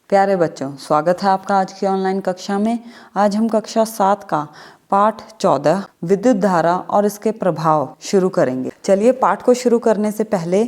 प्यारे बच्चों, स्वागत है आपका आज की ऑनलाइन कक्षा में। आज हम कक्षा 7 का पाठ 14 विद्युत धारा और इसके प्रभाव शुरू करेंगे। चलिए पाठ को शुरू करने से पहले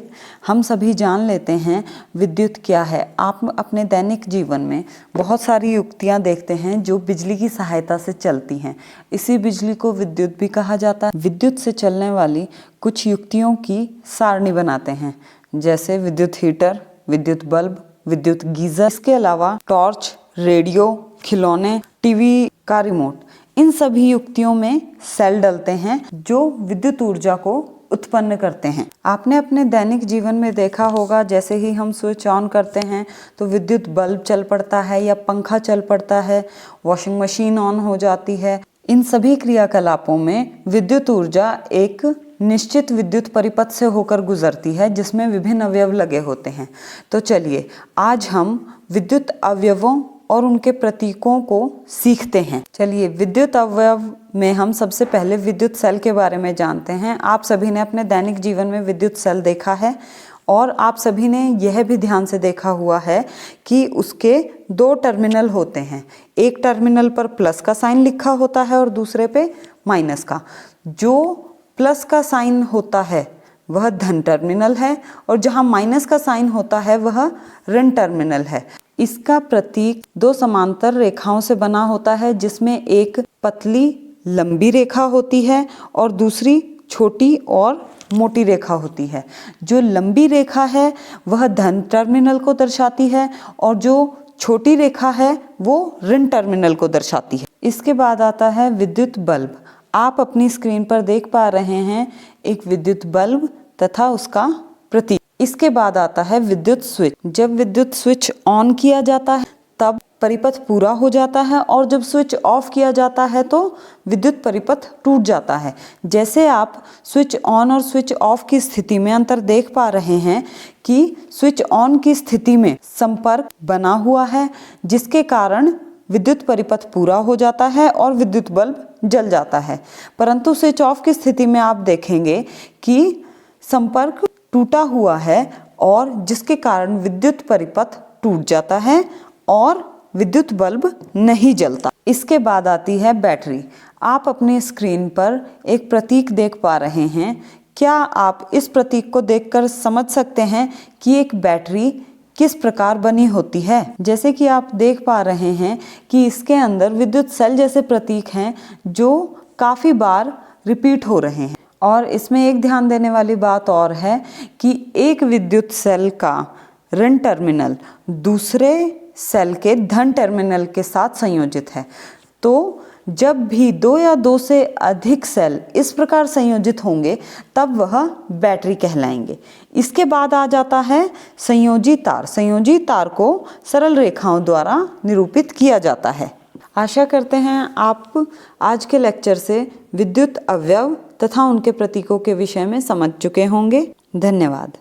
हम सभी जान लेते हैं विद्युत क्या है। आप अपने दैनिक जीवन में बहुत सारी युक्तियां देखते हैं जो बिजली की सहायता से चलती हैं। इसी बिजली को विद्युत भी कहा जाता है। विद्युत से चलने वाली कुछ युक्तियों की सारणी बनाते हैं, जैसे विद्युत हीटर, विद्युत बल्ब, विद्युत गीजर। इसके अलावा टॉर्च, रेडियो, खिलौने, टीवी का रिमोट, इन सभी युक्तियों में सेल डलते हैं जो विद्युत ऊर्जा को उत्पन्न करते हैं। आपने अपने दैनिक जीवन में देखा होगा, जैसे ही हम स्विच ऑन करते हैं तो विद्युत बल्ब चल पड़ता है या पंखा चल पड़ता है, वॉशिंग मशीन ऑन हो जाती है। इन सभी क्रियाकलापों में विद्युत ऊर्जा एक निश्चित विद्युत परिपथ से होकर गुजरती है, जिसमें विभिन्न अवयव लगे होते हैं। तो चलिए आज हम विद्युत अवयवों और उनके प्रतीकों को सीखते हैं। चलिए विद्युत अवयव में हम सबसे पहले विद्युत सेल के बारे में जानते हैं। आप सभी ने अपने दैनिक जीवन में विद्युत सेल देखा है और आप सभी ने यह भी ध्यान से देखा हुआ है कि उसके दो टर्मिनल होते हैं। एक टर्मिनल पर प्लस का साइन लिखा होता है और दूसरे पे माइनस का। जो प्लस का साइन होता है वह धन टर्मिनल है और जहां माइनस का साइन होता है वह ऋण टर्मिनल है। इसका प्रतीक दो समांतर रेखाओं से बना होता है, जिसमें एक पतली लंबी रेखा होती है और दूसरी छोटी और मोटी रेखा होती है। जो लंबी रेखा है वह धन टर्मिनल को दर्शाती है और जो छोटी रेखा है वो ऋण टर्मिनल को दर्शाती है। इसके बाद आता है विद्युत बल्ब। आप अपनी स्क्रीन पर देख पा रहे हैं एक विद्युत बल्ब तथा उसका प्रतीक। इसके बाद आता है विद्युत स्विच। जब विद्युत स्विच ऑन किया जाता है तब परिपथ पूरा हो जाता है और जब स्विच ऑफ किया जाता है तो विद्युत परिपथ टूट जाता है। जैसे आप स्विच ऑन और स्विच ऑफ की स्थिति में अंतर देख पा रहे हैं कि स्विच ऑन की स्थिति में संपर्क बना हुआ है, जिसके कारण विद्युत परिपथ पूरा हो जाता है और विद्युत बल्ब जल जाता है। परंतु स्विच ऑफ की स्थिति में आप देखेंगे कि संपर्क टूटा हुआ है और जिसके कारण विद्युत परिपथ टूट जाता है और विद्युत बल्ब नहीं जलता। इसके बाद आती है बैटरी। आप अपनी स्क्रीन पर एक प्रतीक देख पा रहे हैं। क्या आप इस प्रतीक को देखकर समझ सकते हैं कि एक बैटरी किस प्रकार बनी होती है? जैसे कि आप देख पा रहे हैं कि इसके अंदर विद्युत सेल जैसे प्रतीक हैं जो काफ़ी बार रिपीट हो रहे हैं। और इसमें एक ध्यान देने वाली बात और है कि एक विद्युत सेल का ऋण टर्मिनल दूसरे सेल के धन टर्मिनल के साथ संयोजित है। तो जब भी दो या दो से अधिक सेल इस प्रकार संयोजित होंगे तब वह बैटरी कहलाएंगे। इसके बाद आ जाता है संयोजी तार। संयोजी तार को सरल रेखाओं द्वारा निरूपित किया जाता है। आशा करते हैं आप आज के लेक्चर से विद्युत अवयव तथा उनके प्रतीकों के विषय में समझ चुके होंगे। धन्यवाद।